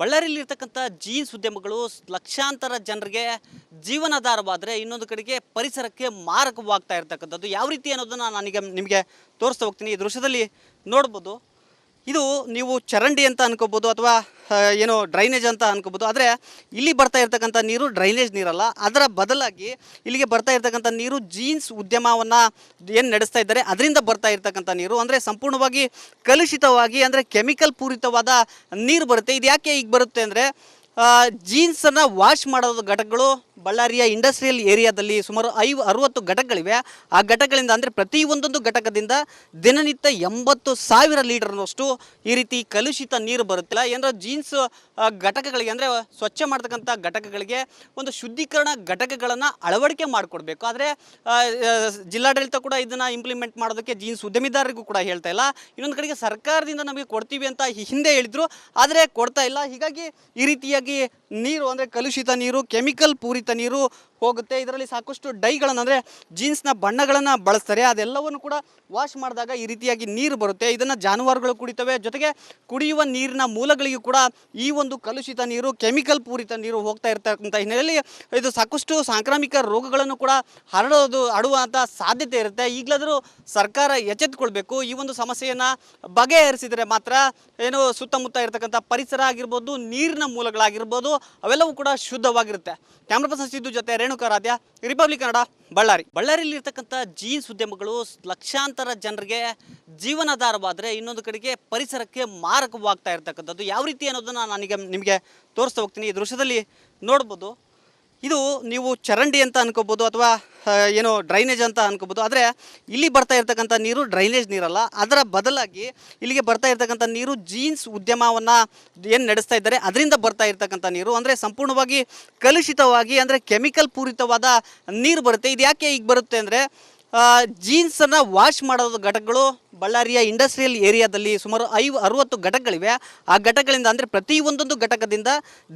ಬಳ್ಳಾರಿಯಲ್ಲಿರ್ತಕ್ಕಂಥ jeans ಉದ್ಯಮಗಳು ಲಕ್ಷಾಂತರ ಜನರಿಗೆ ಜೀವನಾಧಾರವಾದರೆ ಇನ್ನೊಂದು ಕಡೆಗೆ ಪರಿಸರಕ್ಕೆ ಮಾರಕವಾಗ್ತಾ ಇರ್ತಕ್ಕಂಥದ್ದು ಯಾವ ರೀತಿ ಅನ್ನೋದನ್ನು ನಾನೀಗ ನಿಮಗೆ ತೋರಿಸ್ತಾ ಹೋಗ್ತೀನಿ. ಈ ದೃಶ್ಯದಲ್ಲಿ ನೋಡ್ಬೋದು. ಇದು ನೀವು ಚರಂಡಿ ಅಂತ ಅನ್ಕೋಬೋದು ಅಥವಾ ಏನೋ ಡ್ರೈನೇಜ್ ಅಂತ ಅನ್ಕೋಬೋದು. ಆದರೆ ಇಲ್ಲಿ ಬರ್ತಾ ಇರ್ತಕ್ಕಂಥ ನೀರು ಡ್ರೈನೇಜ್ ನೀರಲ್ಲ, ಅದರ ಬದಲಾಗಿ ಇಲ್ಲಿಗೆ ಬರ್ತಾ ಇರ್ತಕ್ಕಂಥ ನೀರು ಜೀನ್ಸ್ ಉದ್ಯಮವನ್ನು ಏನು ನಡೆಸ್ತಾ ಇದ್ದಾರೆ ಅದರಿಂದ ಬರ್ತಾ ಇರ್ತಕ್ಕಂಥ ನೀರು. ಅಂದರೆ ಸಂಪೂರ್ಣವಾಗಿ ಕಲುಷಿತವಾಗಿ ಅಂದರೆ ಕೆಮಿಕಲ್ ಪೂರಿತವಾದ ನೀರು ಬರುತ್ತೆ. ಇದು ಯಾಕೆ ಈಗ ಬರುತ್ತೆ ಅಂದರೆ ಜೀನ್ಸನ್ನು ವಾಶ್ ಮಾಡೋದು ಘಟಕಗಳು ಬಳ್ಳಾರಿಯ ಇಂಡಸ್ಟ್ರಿಯಲ್ ಏರಿಯಾದಲ್ಲಿ ಸುಮಾರು 60 ಘಟಕಗಳಿವೆ. ಆ ಘಟಕಗಳಿಂದ ಅಂದರೆ ಪ್ರತಿ ಒಂದೊಂದು ಘಟಕದಿಂದ ದಿನನಿತ್ಯ 80,000 ಲೀಟರ್ನಷ್ಟು ಈ ರೀತಿ ಕಲುಷಿತ ನೀರು ಬರುತ್ತಿಲ್ಲ. ಏನಂದ್ರೆ ಜೀನ್ಸ್ ಘಟಕಗಳಿಗೆ ಅಂದರೆ ಸ್ವಚ್ಛ ಮಾಡ್ತಕ್ಕಂಥ ಘಟಕಗಳಿಗೆ ಒಂದು ಶುದ್ಧೀಕರಣ ಘಟಕಗಳನ್ನು ಅಳವಡಿಕೆ ಮಾಡಿಕೊಡ್ಬೇಕು. ಆದರೆ ಜಿಲ್ಲಾಡಳಿತ ಕೂಡ ಇದನ್ನು ಇಂಪ್ಲಿಮೆಂಟ್ ಮಾಡೋದಕ್ಕೆ ಜೀನ್ಸ್ ಉದ್ಯಮಿದಾರರಿಗೂ ಕೂಡ ಹೇಳ್ತಾ ಇಲ್ಲ. ಇನ್ನೊಂದು ಕಡೆಗೆ ಸರ್ಕಾರದಿಂದ ನಮಗೆ ಕೊಡ್ತೀವಿ ಅಂತ ಹಿಂದೆ ಹೇಳಿದ್ರು, ಆದರೆ ಕೊಡ್ತಾ ಇಲ್ಲ. ಹೀಗಾಗಿ ಈ ರೀತಿಯಾಗಿ ನೀರು ಅಂದರೆ ಕಲುಷಿತ ನೀರು, ಕೆಮಿಕಲ್ ಪೂರಿತ ನೀರು ಹೋಗುತ್ತೆ. ಇದರಲ್ಲಿ ಸಾಕಷ್ಟು ಡೈಗಳನ್ನು ಅಂದರೆ ಜೀನ್ಸ್ನ ಬಣ್ಣಗಳನ್ನು ಬಳಸ್ತಾರೆ. ಅದೆಲ್ಲವನ್ನು ಕೂಡ ವಾಶ್ ಮಾಡಿದಾಗ ಈ ರೀತಿಯಾಗಿ ನೀರು ಬರುತ್ತೆ. ಇದನ್ನು ಜಾನುವಾರುಗಳು ಕುಡಿತವೆ. ಜೊತೆಗೆ ಕುಡಿಯುವ ನೀರಿನ ಮೂಲಗಳಿಗೂ ಕೂಡ ಈ ಒಂದು ಕಲುಷಿತ ನೀರು, ಕೆಮಿಕಲ್ ಪೂರಿತ ನೀರು ಹೋಗ್ತಾ ಇರ್ತಕ್ಕಂಥ ಹಿನ್ನೆಲೆಯಲ್ಲಿ ಇದು ಸಾಕಷ್ಟು ಸಾಂಕ್ರಾಮಿಕ ರೋಗಗಳನ್ನು ಕೂಡ ಹರಡುವಂಥ ಸಾಧ್ಯತೆ ಇರುತ್ತೆ. ಈಗಲಾದರೂ ಸರ್ಕಾರ ಎಚ್ಚೆತ್ತುಕೊಳ್ಬೇಕು. ಈ ಒಂದು ಸಮಸ್ಯೆಯನ್ನು ಬಗೆಹರಿಸಿದರೆ ಮಾತ್ರ ಏನು ಸುತ್ತಮುತ್ತ ಇರತಕ್ಕಂಥ ಪರಿಸರ ಆಗಿರ್ಬೋದು, ನೀರಿನ ಮೂಲಗಳಾಗಿರ್ಬೋದು ಅವೆಲ್ಲವೂ ಕೂಡ ಶುದ್ಧವಾಗಿರುತ್ತೆ. ಕ್ಯಾಮ್ರಾ ಪರ್ಸನ್ ಸಿದ್ದು ಜೊತೆ ರೇಣುಕಾ ರಾಧ್ಯ, ರಿಪಬ್ಲಿಕ್ ಕನ್ನಡ, ಬಳ್ಳಾರಿಯಲ್ಲಿರ್ತಕ್ಕಂಥ ಜೀನ್ಸ್ ಉದ್ಯಮಗಳು ಲಕ್ಷಾಂತರ ಜನರಿಗೆ ಜೀವನಾಧಾರವಾದರೆ ಇನ್ನೊಂದು ಕಡೆಗೆ ಪರಿಸರಕ್ಕೆ ಮಾರಕವಾಗ್ತಾ ಇರ್ತಕ್ಕಂಥದ್ದು ಯಾವ ರೀತಿ ಅನ್ನೋದನ್ನು ನಾನೀಗ ನಿಮಗೆ ತೋರಿಸ್ತಾ ಹೋಗ್ತೀನಿ. ಈ ದೃಶ್ಯದಲ್ಲಿ ನೋಡ್ಬೋದು. ಇದು ನೀವು ಚರಂಡಿ ಅಂತ ಅನ್ಕೋಬೋದು ಅಥವಾ ಏನೋ ಡ್ರೈನೇಜ್ ಅಂತ ಅನ್ಕೋಬೋದು. ಆದರೆ ಇಲ್ಲಿ ಬರ್ತಾ ಇರ್ತಕ್ಕಂಥ ನೀರು ಡ್ರೈನೇಜ್ ನೀರಲ್ಲ, ಅದರ ಬದಲಾಗಿ ಇಲ್ಲಿಗೆ ಬರ್ತಾ ಇರ್ತಕ್ಕಂಥ ನೀರು ಜೀನ್ಸ್ ಉದ್ಯಮವನ್ನು ಏನು ನಡೆಸ್ತಾ ಇದ್ದಾರೆ ಅದರಿಂದ ಬರ್ತಾ ಇರ್ತಕ್ಕಂಥ ನೀರು. ಅಂದರೆ ಸಂಪೂರ್ಣವಾಗಿ ಕಲುಷಿತವಾಗಿ ಅಂದರೆ ಕೆಮಿಕಲ್ ಪೂರಿತವಾದ ನೀರು ಬರುತ್ತೆ. ಇದು ಯಾಕೆ ಈಗ ಬರುತ್ತೆ ಅಂದರೆ ಜೀನ್ಸನ್ನು ವಾಶ್ ಮಾಡೋದು ಘಟಕಗಳು ಬಳ್ಳಾರಿಯ ಇಂಡಸ್ಟ್ರಿಯಲ್ ಏರಿಯಾದಲ್ಲಿ ಸುಮಾರು 60 ಘಟಕಗಳಿವೆ. ಆ ಘಟಕಗಳಿಂದ ಅಂದರೆ ಪ್ರತಿ ಒಂದೊಂದು ಘಟಕದಿಂದ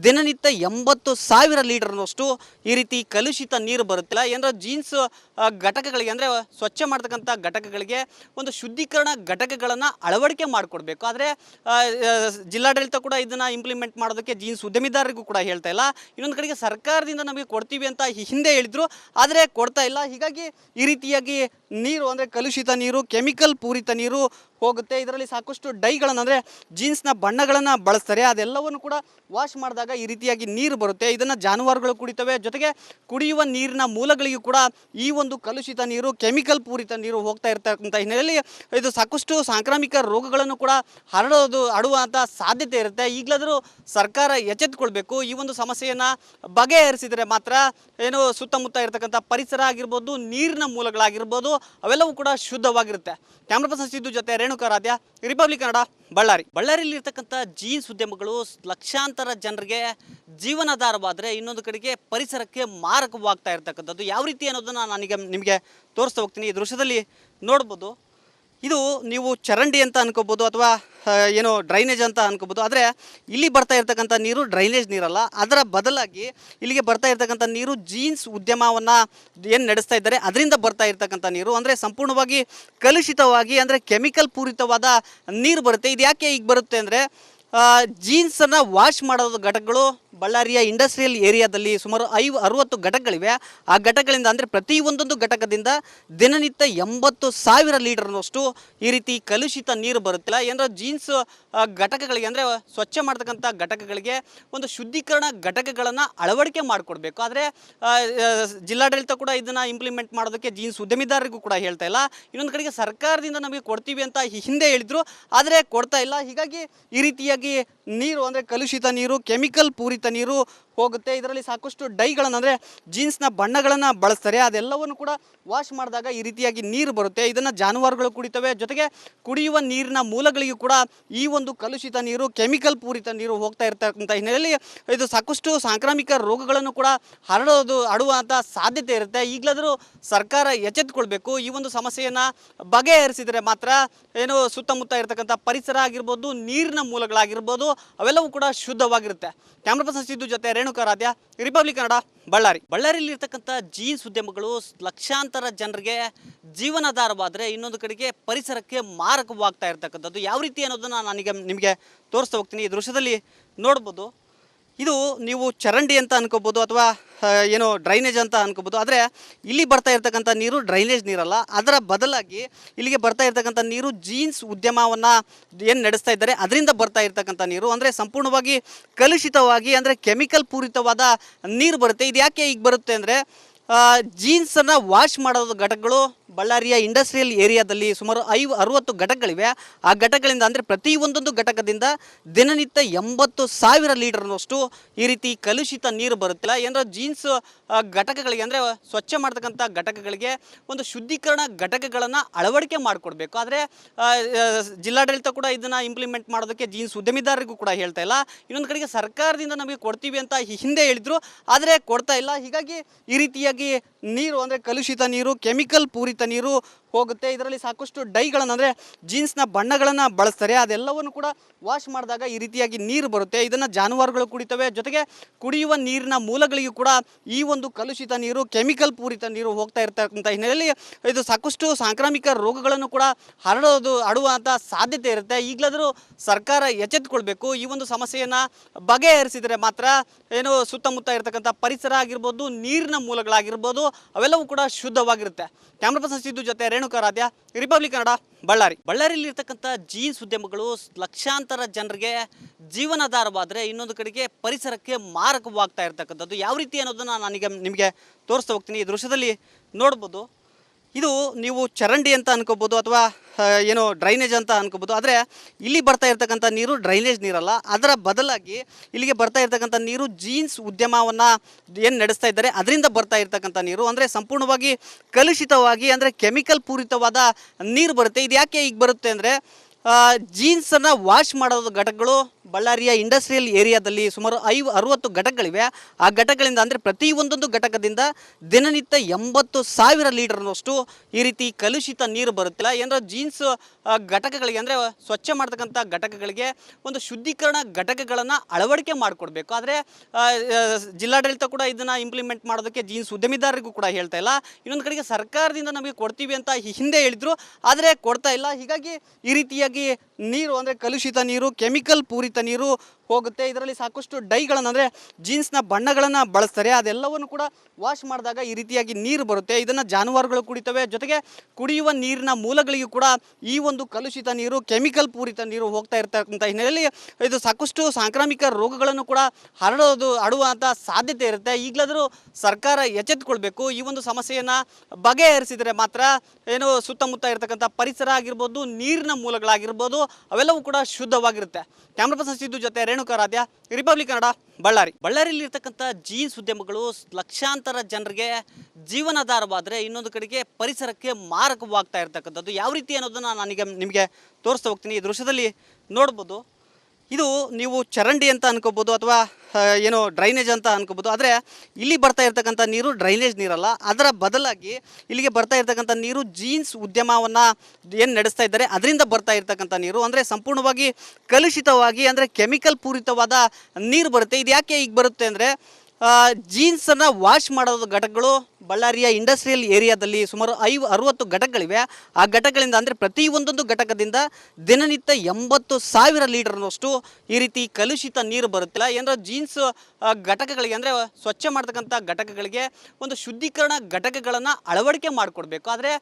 ದಿನನಿತ್ಯ 80,000 ಲೀಟರ್ನಷ್ಟು ಈ ರೀತಿ ಕಲುಷಿತ ನೀರು ಬರುತ್ತಿಲ್ಲ. ಏನಂದ್ರೆ ಜೀನ್ಸ್ ಘಟಕಗಳಿಗೆ ಅಂದರೆ ಸ್ವಚ್ಛ ಮಾಡ್ತಕ್ಕಂಥ ಘಟಕಗಳಿಗೆ ಒಂದು ಶುದ್ಧೀಕರಣ ಘಟಕಗಳನ್ನು ಅಳವಡಿಕೆ ಮಾಡಿಕೊಡ್ಬೇಕು. ಆದರೆ ಜಿಲ್ಲಾಡಳಿತ ಕೂಡ ಇದನ್ನು ಇಂಪ್ಲಿಮೆಂಟ್ ಮಾಡೋದಕ್ಕೆ ಜೀನ್ಸ್ ಉದ್ಯಮಿದಾರರಿಗೂ ಕೂಡ ಹೇಳ್ತಾ ಇಲ್ಲ. ಇನ್ನೊಂದು ಕಡೆಗೆ ಸರ್ಕಾರದಿಂದ ನಮಗೆ ಕೊಡ್ತೀವಿ ಅಂತ ಹಿಂದೆ ಹೇಳಿದ್ರು, ಆದರೆ ಕೊಡ್ತಾ ಇಲ್ಲ. ಹೀಗಾಗಿ ಈ ರೀತಿಯಾಗಿ ನೀರು ಅಂದರೆ ಕಲುಷಿತ ನೀರು, ಕೆಮಿಕಲ್ ಪೂರಿತ ನೀರು ಹೋಗುತ್ತೆ. ಇದರಲ್ಲಿ ಸಾಕಷ್ಟು ಡೈಗಳನ್ನು ಅಂದರೆ ಜೀನ್ಸ್ನ ಬಣ್ಣಗಳನ್ನು ಬಳಸ್ತಾರೆ. ಅದೆಲ್ಲವನ್ನು ಕೂಡ ವಾಶ್ ಮಾಡಿದಾಗ ಈ ರೀತಿಯಾಗಿ ನೀರು ಬರುತ್ತೆ. ಇದನ್ನು ಜಾನುವಾರುಗಳು ಕುಡಿತವೆ. ಜೊತೆಗೆ ಕುಡಿಯುವ ನೀರಿನ ಮೂಲಗಳಿಗೂ ಕೂಡ ಈ ಒಂದು ಕಲುಷಿತ ನೀರು, ಕೆಮಿಕಲ್ ಪೂರಿತ ನೀರು ಹೋಗ್ತಾ ಇರ್ತಕ್ಕಂಥ ಹಿನ್ನೆಲೆಯಲ್ಲಿ ಇದು ಸಾಕಷ್ಟು ಸಾಂಕ್ರಾಮಿಕ ರೋಗಗಳನ್ನು ಕೂಡ ಹರಡುವಂಥ ಸಾಧ್ಯತೆ ಇರುತ್ತೆ. ಈಗಲಾದರೂ ಸರ್ಕಾರ ಎಚ್ಚೆತ್ತುಕೊಳ್ಬೇಕು. ಈ ಒಂದು ಸಮಸ್ಯೆಯನ್ನು ಬಗೆಹರಿಸಿದರೆ ಮಾತ್ರ ಏನು ಸುತ್ತಮುತ್ತ ಇರತಕ್ಕಂಥ ಪರಿಸರ ಆಗಿರ್ಬೋದು, ನೀರಿನ ಮೂಲಗಳಾಗಿರ್ಬೋದು ಅವೆಲ್ಲವೂ ಕೂಡ ಶುದ್ಧವಾಗಿರುತ್ತೆ. ಕ್ಯಾಮ್ರಾ ಪರ್ಸನ್ ಸಿದ್ದು ಜೊತೆ ರೇಣುಕಾ ರಾಧ್ಯ, ರಿಪಬ್ಲಿಕ್ ಕನ್ನಡ, ಬಳ್ಳಾರಿಯಲ್ಲಿರ್ತಕ್ಕಂಥ ಜೀನ್ಸ್ ಉದ್ಯಮಗಳು ಲಕ್ಷಾಂತರ ಜನರಿಗೆ ಜೀವನಾಧಾರವಾದರೆ ಇನ್ನೊಂದು ಕಡೆಗೆ ಪರಿಸರಕ್ಕೆ ಮಾರಕವಾಗ್ತಾ ಇರ್ತಕ್ಕಂಥದ್ದು ಯಾವ ರೀತಿ ಅನ್ನೋದನ್ನು ನಾನೀಗ ನಿಮಗೆ ತೋರಿಸ್ತಾ ಹೋಗ್ತೀನಿ. ಈ ದೃಶ್ಯದಲ್ಲಿ ನೋಡ್ಬೋದು. ಇದು ನೀವು ಚರಂಡಿ ಅಂತ ಅನ್ಕೋಬೋದು ಅಥವಾ ಏನೋ ಡ್ರೈನೇಜ್ ಅಂತ ಅನ್ಕೋಬೋದು. ಆದರೆ ಇಲ್ಲಿ ಬರ್ತಾ ಇರ್ತಕ್ಕಂಥ ನೀರು ಡ್ರೈನೇಜ್ ನೀರಲ್ಲ, ಅದರ ಬದಲಾಗಿ ಇಲ್ಲಿಗೆ ಬರ್ತಾ ಇರ್ತಕ್ಕಂಥ ನೀರು ಜೀನ್ಸ್ ಉದ್ಯಮವನ್ನು ಏನು ನಡೆಸ್ತಾ ಇದ್ದಾರೆ ಅದರಿಂದ ಬರ್ತಾ ಇರ್ತಕ್ಕಂಥ ನೀರು. ಅಂದರೆ ಸಂಪೂರ್ಣವಾಗಿ ಕಲುಷಿತವಾಗಿ ಅಂದರೆ ಕೆಮಿಕಲ್ ಪೂರಿತವಾದ ನೀರು ಬರುತ್ತೆ. ಇದು ಯಾಕೆ ಈಗ ಬರುತ್ತೆ ಅಂದರೆ ಜೀನ್ಸನ್ನು ವಾಶ್ ಮಾಡೋದು ಘಟಕಗಳು ಬಳ್ಳಾರಿಯ ಇಂಡಸ್ಟ್ರಿಯಲ್ ಏರಿಯಾದಲ್ಲಿ ಸುಮಾರು 60 ಘಟಕಗಳಿವೆ. ಆ ಘಟಕಗಳಿಂದ ಅಂದರೆ ಪ್ರತಿ ಒಂದೊಂದು ಘಟಕದಿಂದ ದಿನನಿತ್ಯ 80,000 ಲೀಟರ್ನಷ್ಟು ಈ ರೀತಿ ಕಲುಷಿತ ನೀರು ಬರುತ್ತಿಲ್ಲ. ಏನಂದ್ರೆ ಜೀನ್ಸ್ ಘಟಕಗಳಿಗೆ ಅಂದರೆ ಸ್ವಚ್ಛ ಮಾಡ್ತಕ್ಕಂಥ ಘಟಕಗಳಿಗೆ ಒಂದು ಶುದ್ಧೀಕರಣ ಘಟಕಗಳನ್ನು ಅಳವಡಿಕೆ ಮಾಡಿಕೊಡ್ಬೇಕು. ಆದರೆ ಜಿಲ್ಲಾಡಳಿತ ಕೂಡ ಇದನ್ನು ಇಂಪ್ಲಿಮೆಂಟ್ ಮಾಡೋದಕ್ಕೆ ಜೀನ್ಸ್ ಉದ್ಯಮಿದಾರರಿಗೂ ಕೂಡ ಹೇಳ್ತಾ ಇಲ್ಲ. ಇನ್ನೊಂದು ಕಡೆಗೆ ಸರ್ಕಾರದಿಂದ ನಮಗೆ ಕೊಡ್ತೀವಿ ಅಂತ ಹಿಂದೆ ಹೇಳಿದ್ರು, ಆದರೆ ಕೊಡ್ತಾ ಇಲ್ಲ. ಹೀಗಾಗಿ ಈ ರೀತಿಯಾಗಿ ನೀರು ಅಂದರೆ ಕಲುಷಿತ ನೀರು, ಕೆಮಿಕಲ್ ಪೂರಿತ ನೀರು ಹೋಗುತ್ತೆ. ಇದರಲ್ಲಿ ಸಾಕಷ್ಟು ಡೈಗಳನ್ನು ಅಂದರೆ ಜೀನ್ಸ್ನ ಬಣ್ಣಗಳನ್ನು ಬಳಸ್ತಾರೆ. ಅದೆಲ್ಲವನ್ನು ಕೂಡ ವಾಶ್ ಮಾಡಿದಾಗ ಈ ರೀತಿಯಾಗಿ ನೀರು ಬರುತ್ತೆ. ಇದನ್ನು ಜಾನುವಾರುಗಳು ಕುಡಿತವೆ. ಜೊತೆಗೆ ಕುಡಿಯುವ ನೀರಿನ ಮೂಲಗಳಿಗೂ ಕೂಡ ಈ ಒಂದು ಕಲುಷಿತ ನೀರು, ಕೆಮಿಕಲ್ ಪೂರಿತ ನೀರು ಹೋಗ್ತಾ ಇರ್ತಕ್ಕಂಥ ಹಿನ್ನೆಲೆಯಲ್ಲಿ ಇದು ಸಾಕಷ್ಟು ಸಾಂಕ್ರಾಮಿಕ ರೋಗಗಳನ್ನು ಕೂಡ ಹರಡುವಂಥ ಸಾಧ್ಯತೆ ಇರುತ್ತೆ. ಈಗಲಾದರೂ ಸರ್ಕಾರ ಎಚ್ಚೆತ್ತುಕೊಳ್ಬೇಕು. ಈ ಒಂದು ಸಮಸ್ಯೆಯನ್ನು ಬಗೆಹರಿಸಿದರೆ ಮಾತ್ರ ಏನು ಸುತ್ತಮುತ್ತ ಇರತಕ್ಕಂಥ ಪರಿಸರ ಆಗಿರ್ಬೋದು, ನೀರಿನ ಮೂಲಗಳಾಗಿರ್ಬೋದು ಅವೆಲ್ಲವೂ ಕೂಡ ಶುದ್ಧವಾಗಿರುತ್ತೆ. ಕ್ಯಾಮ್ರಾ ಪರ್ಸನ್ ಸಿದ್ದು ಜೊತೆ ರೇಣು ರೇಣುಕಾರಾಧ್ಯ, ರಿಪಬ್ಲಿಕ್ ಕನ್ನಡ, ಬಳ್ಳಾರಿಯಲ್ಲಿ ಇರ್ತಕ್ಕಂಥ ಜೀನ್ಸ್ ಉದ್ಯಮಗಳು ಲಕ್ಷಾಂತರ ಜನರಿಗೆ ಜೀವನಾಧಾರವಾದರೆ ಇನ್ನೊಂದು ಕಡೆಗೆ ಪರಿಸರಕ್ಕೆ ಮಾರಕವಾಗ್ತಾ ಇರ್ತಕ್ಕಂಥದ್ದು ಯಾವ ರೀತಿ ಅನ್ನೋದನ್ನು ನಾನೀಗ ನಿಮಗೆ ತೋರಿಸ್ತಾ ಹೋಗ್ತೀನಿ. ಈ ದೃಶ್ಯದಲ್ಲಿ ನೋಡ್ಬೋದು. ಇದು ನೀವು ಚರಂಡಿ ಅಂತ ಅನ್ಕೋಬೋದು ಅಥವಾ ಏನೋ ಡ್ರೈನೇಜ್ ಅಂತ ಅನ್ಕೋಬೋದು. ಆದರೆ ಇಲ್ಲಿ ಬರ್ತಾ ಇರ್ತಕ್ಕಂಥ ನೀರು ಡ್ರೈನೇಜ್ ನೀರಲ್ಲ, ಅದರ ಬದಲಾಗಿ ಇಲ್ಲಿಗೆ ಬರ್ತಾ ಇರ್ತಕ್ಕಂಥ ನೀರು ಜೀನ್ಸ್ ಉದ್ಯಮವನ್ನು ಏನು ನಡೆಸ್ತಾ ಇದ್ದಾರೆ ಅದರಿಂದ ಬರ್ತಾ ಇರ್ತಕ್ಕಂಥ ನೀರು. ಅಂದರೆ ಸಂಪೂರ್ಣವಾಗಿ ಕಲುಷಿತವಾಗಿ ಅಂದರೆ ಕೆಮಿಕಲ್ ಪೂರಿತವಾದ ನೀರು ಬರುತ್ತೆ. ಇದು ಯಾಕೆ ಈಗ ಬರುತ್ತೆ ಅಂದರೆ ಜೀನ್ಸನ್ನು ವಾಶ್ ಮಾಡೋದು ಘಟಕಗಳು ಬಳ್ಳಾರಿಯ ಇಂಡಸ್ಟ್ರಿಯಲ್ ಏರಿಯಾದಲ್ಲಿ ಸುಮಾರು 60 ಘಟಕಗಳಿವೆ. ಆ ಘಟಕಗಳಿಂದ ಅಂದರೆ ಪ್ರತಿ ಒಂದೊಂದು ಘಟಕದಿಂದ ದಿನನಿತ್ಯ 80,000 ಲೀಟರ್ನಷ್ಟು ಈ ರೀತಿ ಕಲುಷಿತ ನೀರು ಬರುತ್ತಿಲ್ಲ. ಏನರ ಜೀನ್ಸ್ ಘಟಕಗಳಿಗೆ ಅಂದರೆ ಸ್ವಚ್ಛ ಮಾಡ್ತಕ್ಕಂಥ ಘಟಕಗಳಿಗೆ ಒಂದು ಶುದ್ಧೀಕರಣ ಘಟಕಗಳನ್ನು ಅಳವಡಿಕೆ ಮಾಡಿಕೊಡ್ಬೇಕು. ಆದರೆ ಜಿಲ್ಲಾಡಳಿತ ಕೂಡ ಇದನ್ನು ಇಂಪ್ಲಿಮೆಂಟ್ ಮಾಡೋದಕ್ಕೆ ಜೀನ್ಸ್ ಉದ್ಯಮಿದಾರರಿಗೂ ಕೂಡ ಹೇಳ್ತಾ ಇಲ್ಲ. ಇನ್ನೊಂದು ಕಡೆಗೆ ಸರ್ಕಾರದಿಂದ ನಮಗೆ ಕೊಡ್ತೀವಿ ಅಂತ ಹಿಂದೆ ಹೇಳಿದ್ರು, ಆದರೆ ಕೊಡ್ತಾ ಇಲ್ಲ. ಹೀಗಾಗಿ ಈ ರೀತಿಯಾಗಿ ನೀರು ಅಂದರೆ ಕಲುಷಿತ ನೀರು, ಕೆಮಿಕಲ್ ಪೂರಿತ ನೀರು ಹೋಗುತ್ತೆ. ಇದರಲ್ಲಿ ಸಾಕಷ್ಟು ಡೈಗಳನ್ನು ಅಂದರೆ ಜೀನ್ಸ್ನ ಬಣ್ಣಗಳನ್ನು ಬಳಸ್ತಾರೆ. ಅದೆಲ್ಲವನ್ನು ಕೂಡ ವಾಶ್ ಮಾಡಿದಾಗ ಈ ರೀತಿಯಾಗಿ ನೀರು ಬರುತ್ತೆ. ಇದನ್ನು ಜಾನುವಾರುಗಳು ಕುಡಿತವೆ. ಜೊತೆಗೆ ಕುಡಿಯುವ ನೀರಿನ ಮೂಲಗಳಿಗೂ ಕೂಡ ಈ ಒಂದು ಕಲುಷಿತ ನೀರು, ಕೆಮಿಕಲ್ ಪೂರಿತ ನೀರು ಹೋಗ್ತಾ ಇರ್ತಕ್ಕಂಥ ಹಿನ್ನೆಲೆಯಲ್ಲಿ ಇದು ಸಾಕಷ್ಟು ಸಾಂಕ್ರಾಮಿಕ ರೋಗಗಳನ್ನು ಕೂಡ ಹರಡುವಂಥ ಸಾಧ್ಯತೆ ಇರುತ್ತೆ. ಈಗಲಾದರೂ ಸರ್ಕಾರ ಎಚ್ಚೆತ್ತುಕೊಳ್ಬೇಕು. ಈ ಒಂದು ಸಮಸ್ಯೆಯನ್ನು ಬಗೆಹರಿಸಿದರೆ ಮಾತ್ರ ಏನು ಸುತ್ತಮುತ್ತ ಇರತಕ್ಕಂಥ ಪರಿಸರ ಆಗಿರ್ಬೋದು, ನೀರಿನ ಮೂಲಗಳಾಗಿರ್ಬೋದು, ಅವೆಲ್ಲವೂ ಕೂಡ ಶುದ್ಧವಾಗಿರುತ್ತೆ. ಕ್ಯಾಮ್ರಾ ಪರ್ಸನ್ ಸಿದ್ದು ಜೊತೆ ರೇಣುಕಾರಾಧ್ಯ, ರಿಪಬ್ಲಿಕ್ ಕನ್ನಡ, ಬಳ್ಳಾರಿಯಲ್ಲಿ ಇರ್ತಕ್ಕಂಥ ಜೀನ್ಸ್ ಉದ್ಯಮಗಳು ಲಕ್ಷಾಂತರ ಜನರಿಗೆ ಜೀವನಾಧಾರವಾದರೆ ಇನ್ನೊಂದು ಕಡೆಗೆ ಪರಿಸರಕ್ಕೆ ಮಾರಕವಾಗ್ತಾ ಇರ್ತಕ್ಕಂಥದ್ದು ಯಾವ ರೀತಿ ಅನ್ನೋದನ್ನು ನಾನೀಗ ನಿಮಗೆ ತೋರಿಸ್ತಾ ಹೋಗ್ತೀನಿ. ಈ ದೃಶ್ಯದಲ್ಲಿ ನೋಡ್ಬೋದು. ಇದು ನೀವು ಚರಂಡಿ ಅಂತ ಅನ್ಕೋಬೋದು ಅಥವಾ ಏನೋ ಡ್ರೈನೇಜ್ ಅಂತ ಅನ್ಕೋಬೋದು. ಆದರೆ ಇಲ್ಲಿ ಬರ್ತಾ ಇರ್ತಕ್ಕಂಥ ನೀರು ಡ್ರೈನೇಜ್ ನೀರಲ್ಲ, ಅದರ ಬದಲಾಗಿ ಇಲ್ಲಿಗೆ ಬರ್ತಾ ಇರ್ತಕ್ಕಂಥ ನೀರು ಜೀನ್ಸ್ ಉದ್ಯಮವನ್ನು ಏನು ನಡೆಸ್ತಾ ಇದ್ದಾರೆ ಅದರಿಂದ ಬರ್ತಾ ಇರ್ತಕ್ಕಂಥ ನೀರು. ಅಂದರೆ ಸಂಪೂರ್ಣವಾಗಿ ಕಲುಷಿತವಾಗಿ ಅಂದರೆ ಕೆಮಿಕಲ್ ಪೂರಿತವಾದ ನೀರು ಬರುತ್ತೆ. ಇದು ಯಾಕೆ ಈಗ ಬರುತ್ತೆ ಅಂದರೆ ಜೀನ್ಸನ್ನು ವಾಶ್ ಮಾಡೋದು ಘಟಕಗಳು ಬಳ್ಳಾರಿಯ ಇಂಡಸ್ಟ್ರಿಯಲ್ ಏರಿಯಾದಲ್ಲಿ ಸುಮಾರು 60 ಘಟಕಗಳಿವೆ. ಆ ಘಟಕಗಳಿಂದ ಅಂದರೆ ಪ್ರತಿ ಒಂದೊಂದು ಘಟಕದಿಂದ ದಿನನಿತ್ಯ 80,000 ಲೀಟರ್ನಷ್ಟು ಈ ರೀತಿ ಕಲುಷಿತ ನೀರು ಬರುತ್ತಿಲ್ಲ. ಏನರ ಜೀನ್ಸ್ ಘಟಕಗಳಿಗೆ ಅಂದರೆ ಸ್ವಚ್ಛ ಮಾಡ್ತಕ್ಕಂಥ ಘಟಕಗಳಿಗೆ ಒಂದು ಶುದ್ಧೀಕರಣ ಘಟಕಗಳನ್ನು ಅಳವಡಿಕೆ ಮಾಡಿಕೊಡ್ಬೇಕು. ಆದರೆ ಜಿಲ್ಲಾಡಳಿತ ಕೂಡ ಇದನ್ನು ಇಂಪ್ಲಿಮೆಂಟ್ ಮಾಡೋದಕ್ಕೆ ಜೀನ್ಸ್ ಉದ್ಯಮಿದಾರರಿಗೂ ಕೂಡ ಹೇಳ್ತಾ ಇಲ್ಲ. ಇನ್ನೊಂದು ಕಡೆಗೆ ಸರ್ಕಾರದಿಂದ ನಮಗೆ ಕೊಡ್ತೀವಿ ಅಂತ ಹಿಂದೆ ಹೇಳಿದ್ರು, ಆದರೆ ಕೊಡ್ತಾ ಇಲ್ಲ. ಹೀಗಾಗಿ ಈ ರೀತಿಯಾಗಿ ನೀರು ಅಂದರೆ ಕಲುಷಿತ ನೀರು, ಕೆಮಿಕಲ್ ಪೂರಿತ ನೀರು ಹೋಗುತ್ತೆ. ಇದರಲ್ಲಿ ಸಾಕಷ್ಟು ಡೈಗಳನ್ನು ಅಂದರೆ ಜೀನ್ಸ್ನ ಬಣ್ಣಗಳನ್ನು ಬಳಸ್ತಾರೆ. ಅದೆಲ್ಲವನ್ನು ಕೂಡ ವಾಶ್ ಮಾಡಿದಾಗ ಈ ರೀತಿಯಾಗಿ ನೀರು ಬರುತ್ತೆ. ಇದನ್ನು ಜಾನುವಾರುಗಳು ಕುಡಿತವೆ. ಜೊತೆಗೆ ಕುಡಿಯುವ ನೀರಿನ ಮೂಲಗಳಿಗೂ ಕೂಡ ಈ ಒಂದು ಕಲುಷಿತ ನೀರು, ಕೆಮಿಕಲ್ ಪೂರಿತ ನೀರು ಹೋಗ್ತಾ ಇರ್ತಕ್ಕಂಥ ಹಿನ್ನೆಲೆಯಲ್ಲಿ ಇದು ಸಾಕಷ್ಟು ಸಾಂಕ್ರಾಮಿಕ ರೋಗಗಳನ್ನು ಕೂಡ ಹರಡುವಂಥ ಸಾಧ್ಯತೆ ಇರುತ್ತೆ. ಈಗಲಾದರೂ ಸರ್ಕಾರ ಎಚ್ಚೆತ್ತುಕೊಳ್ಬೇಕು. ಈ ಒಂದು ಸಮಸ್ಯೆಯನ್ನು ಬಗೆಹರಿಸಿದರೆ ಮಾತ್ರ ಏನು ಸುತ್ತಮುತ್ತ ಇರತಕ್ಕಂಥ ಪರಿಸರ ಆಗಿರ್ಬೋದು, ನೀರಿನ ಮೂಲಗಳಾಗಿರ್ಬೋದು, ಅವೆಲ್ಲವೂ ಕೂಡ ಶುದ್ಧವಾಗಿರುತ್ತೆ. ಕ್ಯಾಮ್ರಾ ಪರ್ಸನ್ ಸಿದ್ದು ಜೊತೆ ರೇಣುಕಾರಾಧ್ಯ, ರಿಪಬ್ಲಿಕ್ ಕನ್ನಡ, ಬಳ್ಳಾರಿಯಲ್ಲಿ ಇರ್ತಕ್ಕಂಥ ಜೀನ್ಸ್ ಉದ್ಯಮಗಳು ಲಕ್ಷಾಂತರ ಜನರಿಗೆ ಜೀವನಾಧಾರವಾದರೆ ಇನ್ನೊಂದು ಕಡೆಗೆ ಪರಿಸರಕ್ಕೆ ಮಾರಕವಾಗ್ತಾ ಇರ್ತಕ್ಕಂಥದ್ದು ಯಾವ ರೀತಿ ಅನ್ನೋದನ್ನು ನಾನೀಗ ನಿಮಗೆ ತೋರಿಸ್ತಾ ಹೋಗ್ತೀನಿ. ಈ ದೃಶ್ಯದಲ್ಲಿ ನೋಡ್ಬೋದು. ಇದು ನೀವು ಚರಂಡಿ ಅಂತ ಅನ್ಕೋಬೋದು ಅಥವಾ ಏನೋ ಡ್ರೈನೇಜ್ ಅಂತ ಅನ್ಕೋಬೋದು. ಆದರೆ ಇಲ್ಲಿ ಬರ್ತಾ ಇರ್ತಕ್ಕಂಥ ನೀರು ಡ್ರೈನೇಜ್ ನೀರಲ್ಲ, ಅದರ ಬದಲಾಗಿ ಇಲ್ಲಿಗೆ ಬರ್ತಾ ಇರ್ತಕ್ಕಂಥ ನೀರು ಜೀನ್ಸ್ ಉದ್ಯಮವನ್ನು ಏನು ನಡೆಸ್ತಾ ಇದ್ದಾರೆ ಅದರಿಂದ ಬರ್ತಾ ಇರ್ತಕ್ಕಂಥ ನೀರು. ಅಂದರೆ ಸಂಪೂರ್ಣವಾಗಿ ಕಲುಷಿತವಾಗಿ ಅಂದರೆ ಕೆಮಿಕಲ್ ಪೂರಿತವಾದ ನೀರು ಬರುತ್ತೆ. ಇದು ಯಾಕೆ ಈಗ ಬರುತ್ತೆ ಅಂದರೆ ಜೀನ್ಸನ್ನು ವಾಶ್ ಮಾಡೋದು ಘಟಕಗಳು ಬಳ್ಳಾರಿಯ ಇಂಡಸ್ಟ್ರಿಯಲ್ ಏರಿಯಾದಲ್ಲಿ ಸುಮಾರು 60 ಘಟಕಗಳಿವೆ. ಆ ಘಟಕಗಳಿಂದ ಅಂದರೆ ಪ್ರತಿ ಒಂದೊಂದು ಘಟಕದಿಂದ ದಿನನಿತ್ಯ 80,000 ಲೀಟರ್ನಷ್ಟು ಈ ರೀತಿ ಕಲುಷಿತ ನೀರು ಬರುತ್ತಿಲ್ಲ. ಏನರ ಜೀನ್ಸ್ ಘಟಕಗಳಿಗೆ ಅಂದರೆ ಸ್ವಚ್ಛ ಮಾಡ್ತಕ್ಕಂಥ ಘಟಕಗಳಿಗೆ ಒಂದು ಶುದ್ಧೀಕರಣ ಘಟಕಗಳನ್ನು ಅಳವಡಿಕೆ ಮಾಡಿಕೊಡ್ಬೇಕು. ಆದರೆ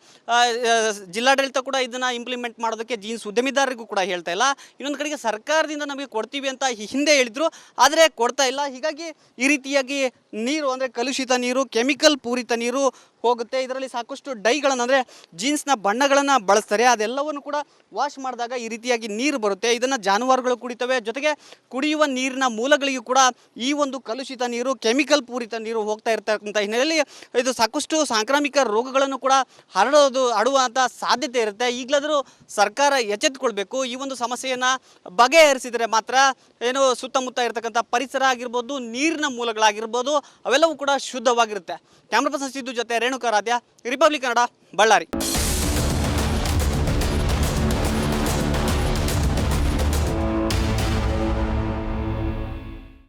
ಜಿಲ್ಲಾಡಳಿತ ಕೂಡ ಇದನ್ನು ಇಂಪ್ಲಿಮೆಂಟ್ ಮಾಡೋದಕ್ಕೆ ಜೀನ್ಸ್ ಉದ್ಯಮಿದಾರರಿಗೂ ಕೂಡ ಹೇಳ್ತಾ ಇಲ್ಲ. ಇನ್ನೊಂದು ಕಡೆಗೆ ಸರ್ಕಾರದಿಂದ ನಮಗೆ ಕೊಡ್ತೀವಿ ಅಂತ ಹಿಂದೆ ಹೇಳಿದ್ರು, ಆದರೆ ಕೊಡ್ತಾ ಇಲ್ಲ. ಹೀಗಾಗಿ ಈ ರೀತಿಯಾಗಿ ನೀರು ಅಂದರೆ ಕಲುಷಿತ ನೀರು, ಕೆಮಿಕಲ್ ಪೂರಿತ ನೀರು ಹೋಗುತ್ತೆ. ಇದರಲ್ಲಿ ಸಾಕಷ್ಟು ಡೈಗಳನ್ನು ಅಂದರೆ ಜೀನ್ಸ್ನ ಬಣ್ಣಗಳನ್ನು ಬಳಸ್ತಾರೆ. ಅದೆಲ್ಲವನ್ನು ಕೂಡ ವಾಶ್ ಮಾಡಿದಾಗ ಈ ರೀತಿಯಾಗಿ ನೀರು ಬರುತ್ತೆ. ಇದನ್ನು ಜಾನುವಾರುಗಳು ಕುಡಿತವೆ. ಜೊತೆಗೆ ಕುಡಿಯುವ ನೀರಿನ ಮೂಲಗಳಿಗೂ ಕೂಡ ಈ ಒಂದು ಕಲುಷಿತ ನೀರು, ಕೆಮಿಕಲ್ ಪೂರಿತ ನೀರು ಹೋಗ್ತಾ ಇರ್ತಕ್ಕಂಥ ಹಿನ್ನೆಲೆಯಲ್ಲಿ ಇದು ಸಾಕಷ್ಟು ಸಾಂಕ್ರಾಮಿಕ ರೋಗಗಳನ್ನು ಕೂಡ ಹರಡುವಂಥ ಸಾಧ್ಯತೆ ಇರುತ್ತೆ. ಈಗಲಾದರೂ ಸರ್ಕಾರ ಎಚ್ಚೆತ್ತುಕೊಳ್ಬೇಕು. ಈ ಒಂದು ಸಮಸ್ಯೆಯನ್ನು ಬಗೆಹರಿಸಿದರೆ ಮಾತ್ರ ಏನು ಸುತ್ತಮುತ್ತ ಇರತಕ್ಕಂಥ ಪರಿಸರ ಆಗಿರ್ಬೋದು, ನೀರಿನ ಮೂಲಗಳಾಗಿರ್ಬೋದು, ಅವೆಲ್ಲವೂ ಕೂಡ ಶುದ್ಧವಾಗಿರುತ್ತೆ. ಕ್ಯಾಮ್ರಾ ಪರ್ಸನ್ ಸಿದ್ದು ಜೊತೆ ರೇಣುಕಾರಾಧ್ಯ, ರಿಪಬ್ಲಿಕ್ ಕನ್ನಡ, ಬಳ್ಳಾರಿ.